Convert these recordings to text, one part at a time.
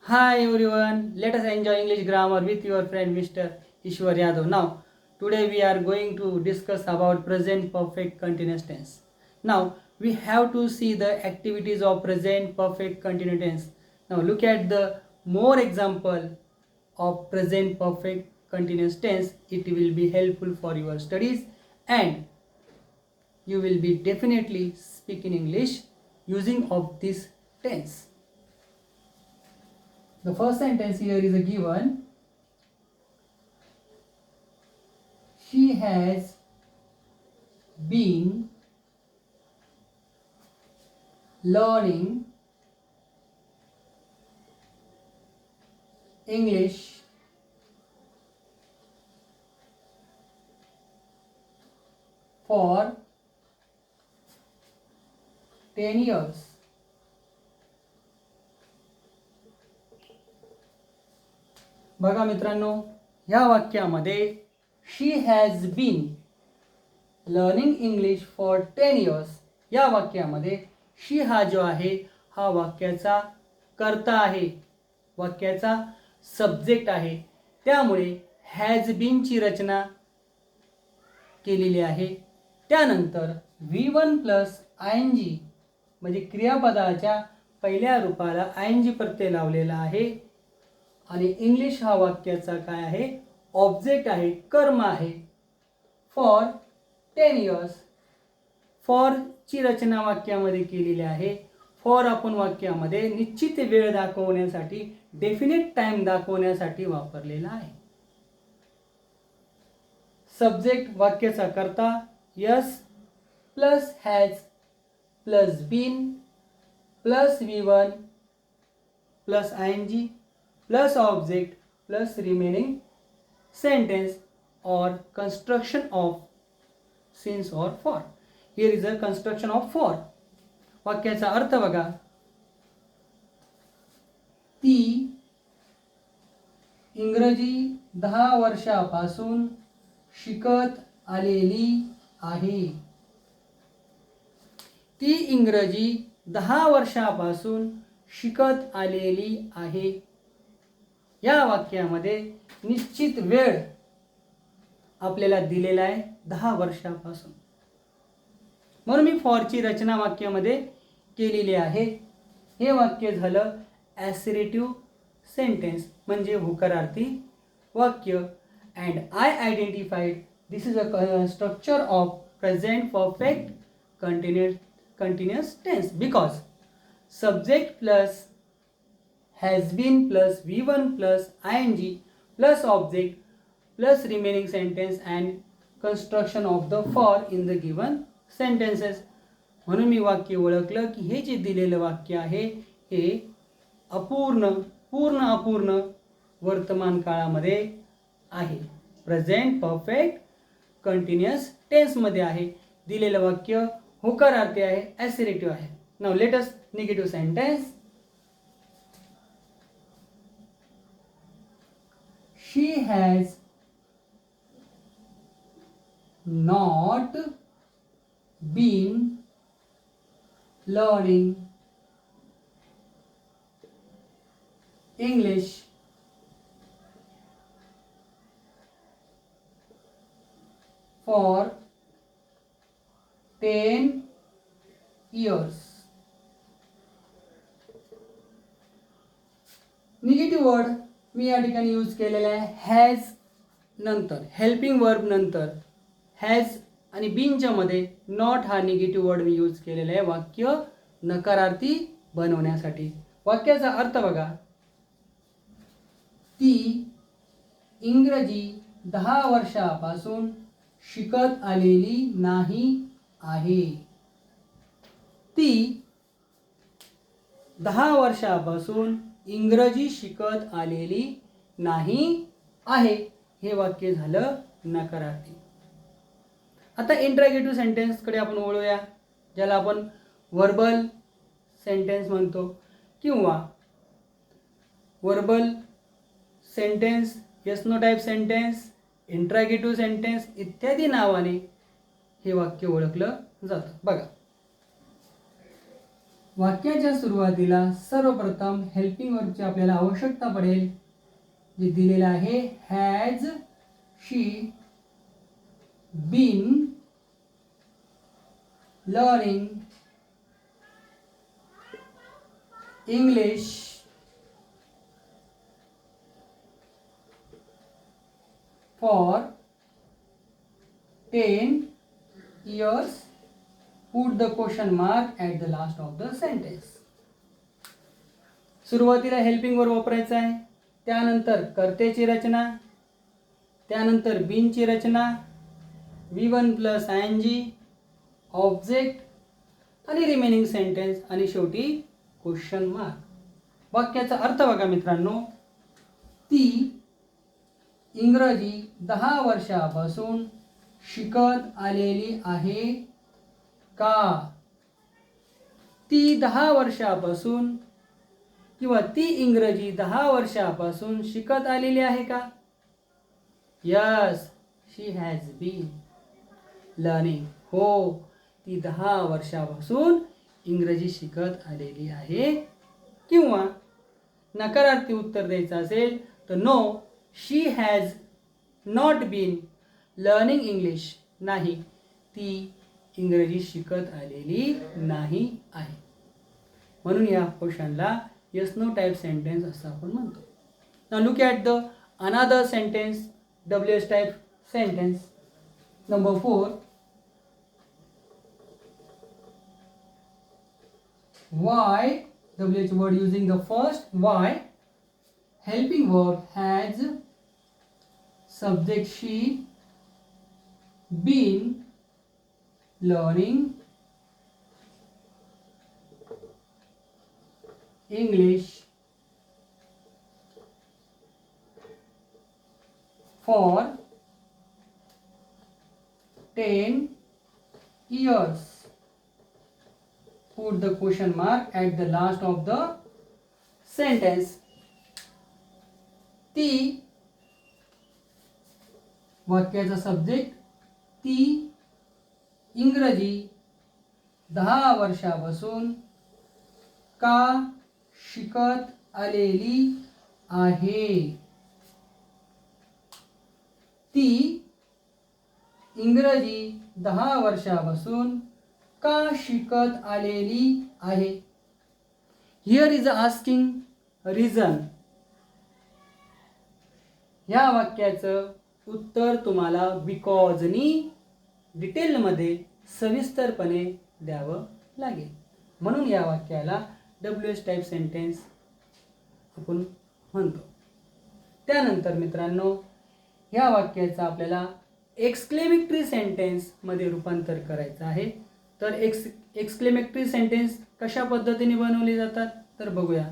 Hi everyone, let us enjoy English grammar with your friend Mr. Ishwar Yadav. Now, today we are going to discuss about present perfect continuous tense. Now, we have to see the activities of present perfect continuous tense. Now, look at the more example of present perfect continuous tense. It will be helpful for your studies and you will be definitely speaking English using of this tense. The first sentence here is a given. She has been learning English for 10 years. बघा मित्रांनो, या वाक्यामध्ये she has been learning English for 10 years या वाक्यामध्ये शी हा जो आहे हा वाक्याचा कर्ता आहे, वाक्याचा सब्जेक्ट आहे. त्यामुळे हॅज बीनची रचना केलेली आहे. त्यानंतर V1 प्लस ING म्हणजे क्रियापदाच्या पहिल्या रूपाला ING प्रत्यय लावलेला आहे आणि इंग्लिश हा वाक्याचा काय आहे, ऑब्जेक्ट आहे, कर्म आहे. फॉर 10 इयर्स फॉरची रचना वाक्यामध्ये केलेली आहे. फॉर आपण वाक्यामध्ये निश्चित वेळ दाखवण्यासाठी, डेफिनेट टाइम दाखवण्यासाठी वापरलेला आहे. सब्जेक्ट वाक्याचा कर्ता yes plus has plus been plus V1 plus ING plus object plus remaining sentence or construction of since or for. Here is a construction of for. वाक्याचा अर्थ बघा. ती इंग्रजी 10 वर्षापासून शिकत आलेली आहे. ती इंग्रजी 10 वर्षापासून शिकत आलेली आहे. या वाक्यामध्ये निश्चित वेळ आपल्याला दिलेला आहे 10 वर्षापासून. म्हणून मी फॉरची रचना वाक्यामध्ये केलेली आहे. हे वाक्य झालं ॲसरेटिव्ह सेंटेन्स म्हणजे होकारार्थी वाक्य. And I identified this is a structure of present perfect continuous tense because subject plus has been plus V1 plus ING plus object plus remaining sentence and construction of the for in the given sentences. म्हणून मी वाक्य ओळखलं की हे जे दिलेलं वाक्य आहे हे पूर्ण अपूर्ण वर्तमान काळामध्ये आहे. प्रेझेंट परफेक्ट कंटिन्युअस टेन्समध्ये आहे. दिलेलं वाक्य होकारार्थी आहे, ॲसरेटिव्ह आहे. Now let us negative sentence. She has not been learning English for 10 years. Negative word मी या ठिकाणी यूज केलेला आहे हॅज नंतर, हेल्पिंग वर्ब नंतर हॅज आणि बीनच्या मध्ये नॉट हा निगेटिव्ह वर्ड मी यूज केलेला आहे वाक्य नकारार्थी बनवण्यासाठी. वाक्याचा अर्थ बघा. ती इंग्रजी 10 वर्षापासून शिकत आलेली नाही आहे. ती 10 वर्षापासून इंग्रजी शिकत आलेली नाही आहे. हे वाक्य झालं नकारार्थी. आता इंट्रॅगेटिव्ह सेंटेन्सकडे आपण वळूया, ज्याला आपण वर्बल सेंटेन्स म्हणतो किंवा verbal sentence, yes no type sentence, interrogative sentence इत्यादी नावाने हे वाक्य ओळखलं जातं. बघा, वाक्याच्या सुरुवातीला सर्वप्रथम हेल्पिंग वर्बची आपल्याला आवश्यकता पडेल, जे दिलेलं आहे has she been learning English for 10 years. Put the question mark at the last of the sentence. सुरुवातीला हेल्पिंग वर्ब वापरायचा आहे, त्यानंतर कर्त्याची रचना, त्यानंतर बीनची रचना, V1 प्लस ING, ऑब्जेक्ट आणि रिमेनिंग सेंटेन्स आणि शेवटी क्वेश्चन मार्क. वाक्याचा अर्थ बघा मित्रांनो, ती इंग्रजी 10 वर्षापासून शिकत आलेली आहे का? ती 10 वर्षापासून किंवा ती इंग्रजी 10 वर्षापासून शिकत आलेली आहे का? Yes, she has been learning. हो, ती 10 वर्षापासून इंग्रजी शिकत आलेली आहे. किंवा नकारार्थी उत्तर द्यायचं असेल तर no, she has not been learning English. नाही, ती इंग्रजी शिकत आलेली नाही आहे. म्हणून या क्वेश्चनला येस नो टाईप सेंटेन्स असं आपण म्हणतो. Now look at the another sentence, WH type sentence. Number 4. Why, WH word using the first why, helping verb has subject she been learning English for 10 years. Put the question mark at the last of the sentence. ती, वाक्याचा subject, ती इंग्रजी 10 वर्षापासून का शिकत आलेली आहे? ती इंग्रजी 10 वर्षापासून का शिकत आलेली आहे? Here is asking reason. या वाक्याचं उत्तर तुम्हाला बिकॉजनी डिटेलमध्ये सविस्तरपणे द्यावं लागेल. म्हणून या वाक्याला WH टाईप सेंटेन्स आपण म्हणतो. त्यानंतर मित्रांनो, या वाक्याचं आपल्याला एक्सक्लेमेटरी सेंटेन्समध्ये रूपांतर करायचं आहे. तर एक्सक्लेमेटरी सेंटेन्स कशा पद्धतीने बनवले जातात तर बघूया.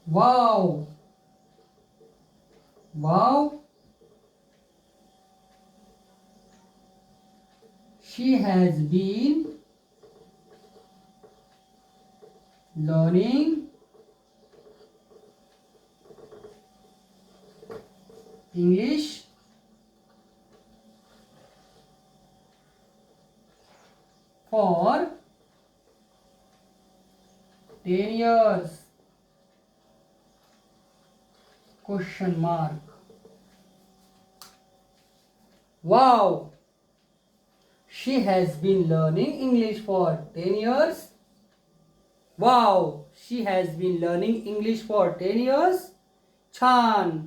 Wow, wow, she has been learning English for 10 years. Question mark. Wow, she has been learning English for 10 years. Wow, she has been learning English for 10 years. छान,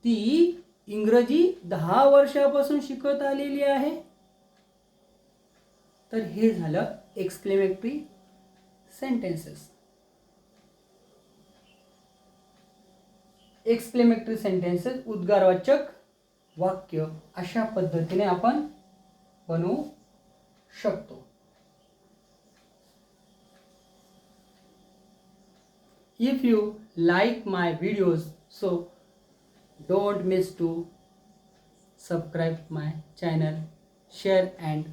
ती इंग्रजी 10 वर्षापासून शिकत आलेली आहे. तर हे झालं एक्सक्लेमेटरी सेंटेन्सेस. एक्सक्लेमेटरी सेंटेन्सेस उद्गारवाचक वाक्य अशा पद्धतीने आपण बनवू शकतो. If you like my videos, so don't miss to subscribe my channel, share and